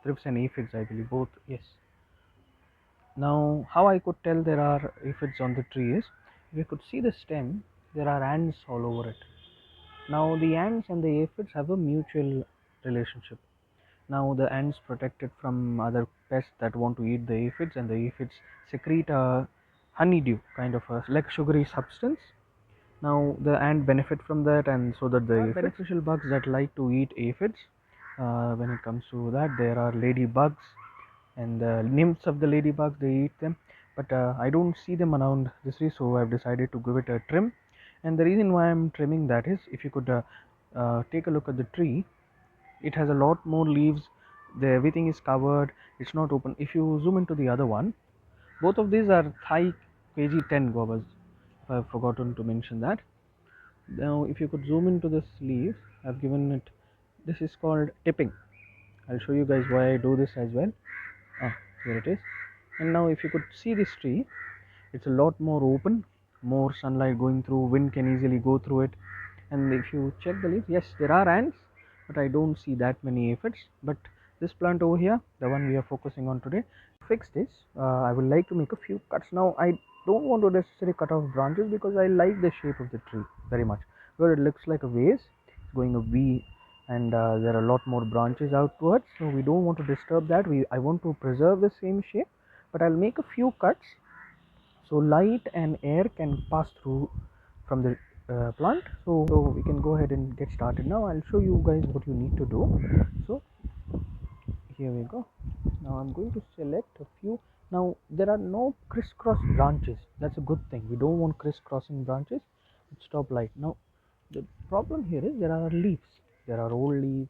thrips and aphids, I believe both. Yes. Now how I could tell there are aphids on the tree is, if you could see the stem, there are ants all over it. Now the ants and the aphids have a mutual relationship. Now the ants protect it from other pests that want to eat the aphids, and the aphids secrete a honeydew, kind of a like sugary substance. Now the ant benefit from that, and so that the beneficial bugs that like to eat aphids. When it comes to that, there are ladybugs, and the nymphs of the ladybugs, they eat them. But I don't see them around this tree, so I've decided to give it a trim. And the reason why I'm trimming that is, if you could take a look at the tree, it has a lot more leaves. Everything is covered, it's not open. If you zoom into the other one, both of these are Thai kg 10 guavas, if I've forgotten to mention that. Now if you could zoom into this leaf, I've given it, this is called tipping. I'll show you guys why I do this as well. Here it is. And now if you could see this tree, it's a lot more open, more sunlight going through, wind can easily go through it. And if you check the leaves, yes, there are ants, but I don't see that many aphids. But this plant over here, the one we are focusing on today, fix this, I would like to make a few cuts. Now I don't want to necessarily cut off branches, because I like the shape of the tree very much, because it looks like a vase, it's going a V, and there are a lot more branches outwards, so we don't want to disturb that. I want to preserve the same shape, but I'll make a few cuts so light and air can pass through from the plant. So we can go ahead and get started. Now I'll show you guys what you need to do. So here we go. Now I'm going to select a few. Now there are no crisscross branches, that's a good thing. We don't want crisscrossing branches, stop light. Now the problem here is, there are leaves, there are old leaves,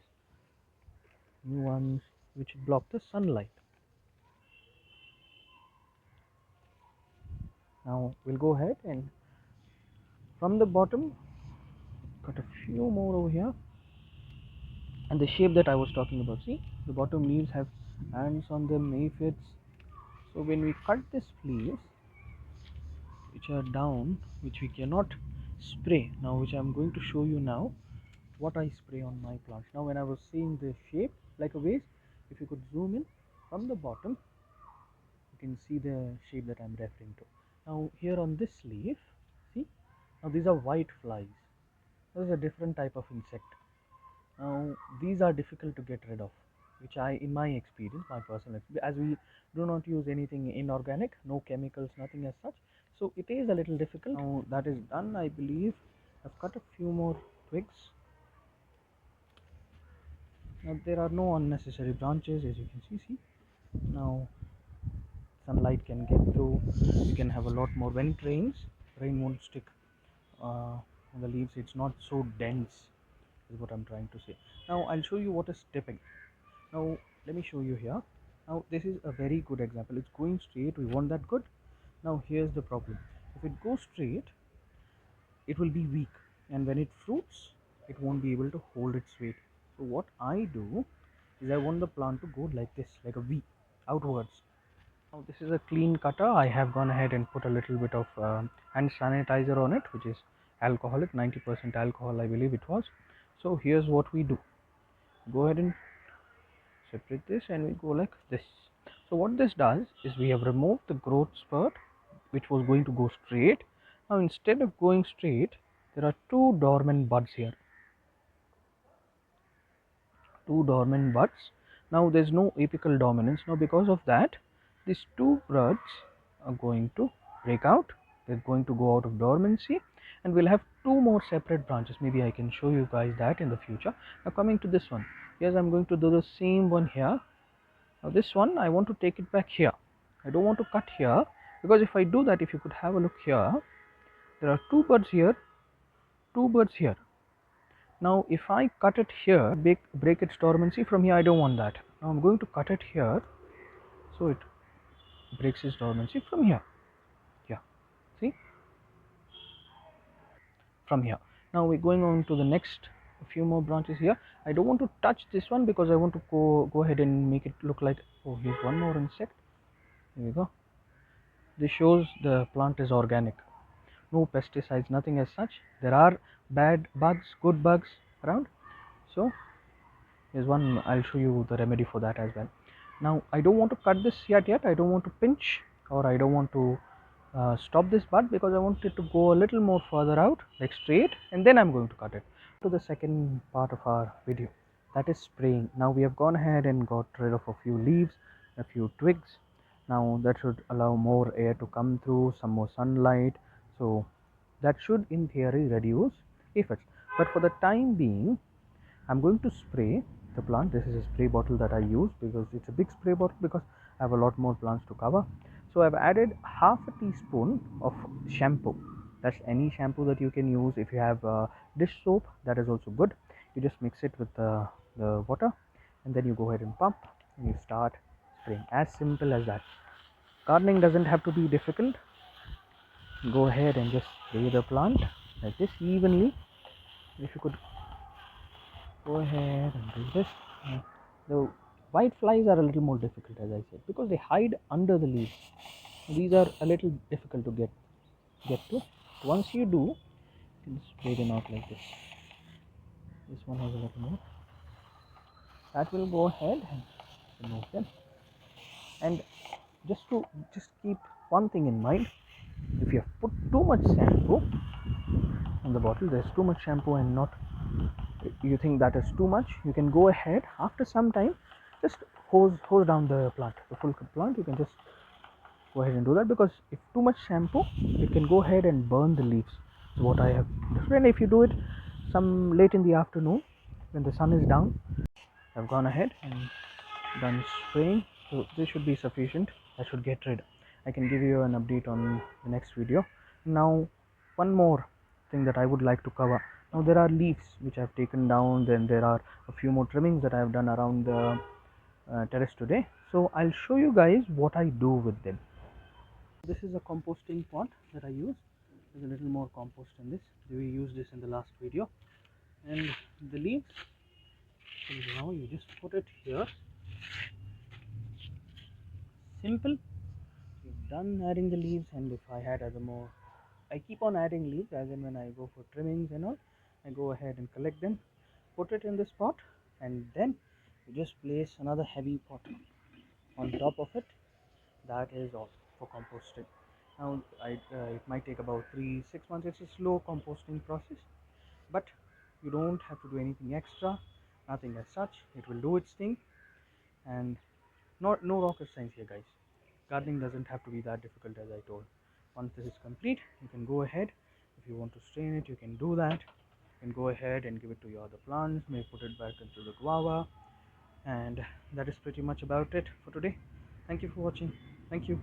new ones, which block the sunlight. Now we'll go ahead and from the bottom cut a few more over here, and the shape that I was talking about. See, the bottom leaves have ants on them, aphids. So when we cut these leaves, which are down, which we cannot spray now, which I'm going to show you now, what I spray on my plants. Now when I was seeing the shape like a vase, if you could zoom in from the bottom, you can see the shape that I'm referring to. Now here on this leaf, see, now these are white flies. This is a different type of insect. Now these are difficult to get rid of, which in my experience, my personal experience, as we do not use anything inorganic, no chemicals, nothing as such, so it is a little difficult. Now that is done, I believe. I've cut a few more twigs. Now there are no unnecessary branches, as you can see. Now sunlight can get through. You can have a lot more when it rains. Rain won't stick on the leaves. It's not so dense, is what I'm trying to say. Now I'll show you what is tipping. Now let me show you here. Now this is a very good example. It's going straight, we want that good. Now here's the problem. If it goes straight, it will be weak, and when it fruits, it won't be able to hold its weight. So what I do is, I want the plant to go like this, like a V, outwards. Now this is a clean cutter. I have gone ahead and put a little bit of hand sanitizer on it, which is alcoholic, 90% alcohol I believe it was. So here's what we do. Go ahead and separate this, and we go like this. So what this does is, we have removed the growth spurt, which was going to go straight. Now instead of going straight, there are two dormant buds here, two dormant buds. Now there's no apical dominance. Now because of that, these two buds are going to break out, they're going to go out of dormancy, and we'll have two more separate branches. Maybe I can show you guys that in the future. Now coming to this one, yes, I'm going to do the same one here. Now this one, I want to take it back here. I don't want to cut here, because if I do that, if you could have a look here, there are two buds here, two buds here. Now if I cut it here, break its dormancy. From here I don't want that. Now I'm going to cut it here, so it breaks its dormancy from here. Yeah, see, from here. Now we're going on to the next, a few more branches here. I don't want to touch this one, because I want to go ahead and make it look like, oh, here's one more insect. Here we go. This shows the plant is organic, no pesticides, nothing as such. There are bad bugs, good bugs around. So Here's one, I'll show you the remedy for that as well. Now I don't want to cut this yet. I don't want to pinch, or I don't want to stop this bud, because I want it to go a little more further out, like straight, and then I'm going to cut it. To the second part of our video, that is spraying. Now we have gone ahead and got rid of a few leaves, a few twigs. Now that should allow more air to come through, some more sunlight, so that should in theory reduce aphids. But for the time being, I'm going to spray the plant. This is a spray bottle that I use because it's a big spray bottle, because I have a lot more plants to cover. So I've added half a teaspoon of shampoo. That's any shampoo that you can use. If you have dish soap, that is also good. You just mix it with the water, and then you go ahead and pump, and you start spraying. As simple as that. Gardening doesn't have to be difficult. Go ahead and just spray the plant like this evenly. If you could go ahead and do this. The white flies are a little more difficult, as I said, because they hide under the leaves. These are a little difficult to get to. Once you do, you can spray them out like this. This one has a little more. That will go ahead and remove them. And just keep one thing in mind: if you have put too much shampoo in the bottle, there's too much shampoo and not, you think that is too much, you can go ahead after some time, just hose down the plant, the full plant. You can just go ahead and do that, because if too much shampoo, it can go ahead and burn the leaves. So what I have done, if you do it some late in the afternoon when the sun is down, I've gone ahead and done spraying. So this should be sufficient. I should get rid. I can give you an update on the next video. Now one more thing that I would like to cover. Now there are leaves which I've taken down, then there are a few more trimmings that I have done around the terrace today. So I'll show you guys what I do with them. This is a composting pot that I use. There's a little more compost in this. We used this in the last video. And the leaves, now you just put it here. Simple. We've done adding the leaves, and if I had other more, I keep on adding leaves as in when I go for trimmings and all. I go ahead and collect them, put it in this pot, and then you just place another heavy pot on top of it. That is all for composting. Now it might take about 3-6 months. It's a slow composting process, but you don't have to do anything extra, nothing as such. It will do its thing, and no rocket science here, guys. Gardening doesn't have to be that difficult, as I told. Once this is complete, you can go ahead. If you want to strain it, you can do that. You can go ahead and give it to your other plants, may put it back into the guava. And that is pretty much about it for today. Thank you for watching. Thank you.